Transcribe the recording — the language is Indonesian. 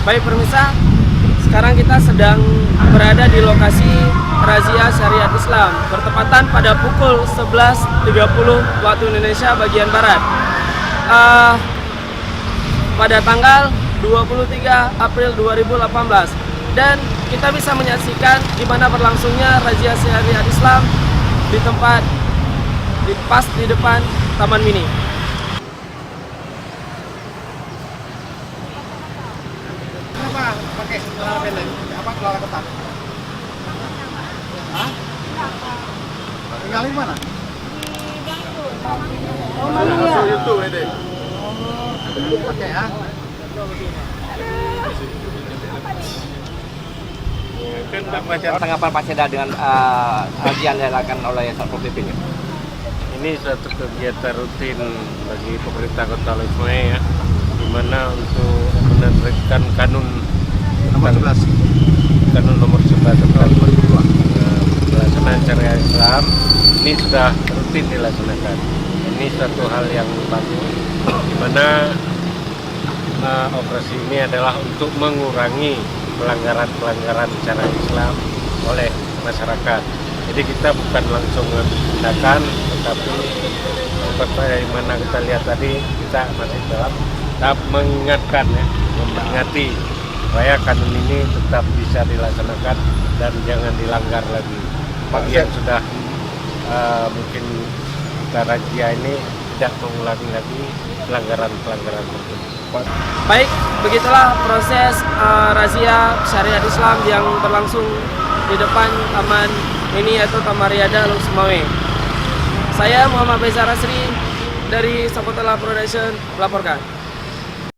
Baik pemirsa, sekarang kita sedang berada di lokasi razia syariat Islam bertepatan pada pukul 11.30 waktu Indonesia bagian Barat pada tanggal 23 April 2018, dan kita bisa menyaksikan di mana berlangsungnya razia syariat Islam di tempat pas di depan Taman Mini. Kenapa pakai celana pendek? Apa celana ketat? Hah? Tinggal di mana? Oh, mana YouTube ini. Pakai ya? Tanggapan Pak Seda dengan razia yang dilakukan oleh Satpol PP ini? Ini suatu kegiatan rutin bagi pemerintah Kota Losme ya, di mana untuk menerapkan kanun nomor 11 tentang pelaksanaan syariat Islam ini sudah rutin dilaksanakan. Ini suatu hal yang bagus, di mana operasi ini adalah untuk mengurangi pelanggaran syariat Islam oleh masyarakat. Jadi kita bukan langsung mengambil tindakan, tetapi seperti mana kita lihat tadi, kita masih dalam tahap mengingatkan ya, memperingati supaya kanun ini tetap bisa dilaksanakan dan jangan dilanggar lagi. Bagi yang sudah mungkin kita razia ini tidak mengulangi lagi pelanggaran tersebut. Baik, begitulah proses razia syariat Islam yang berlangsung di depan Taman Mini atau Taman Riyada Losme. Saya Muhammad Faisal Rasri dari Sapotola Production melaporkan.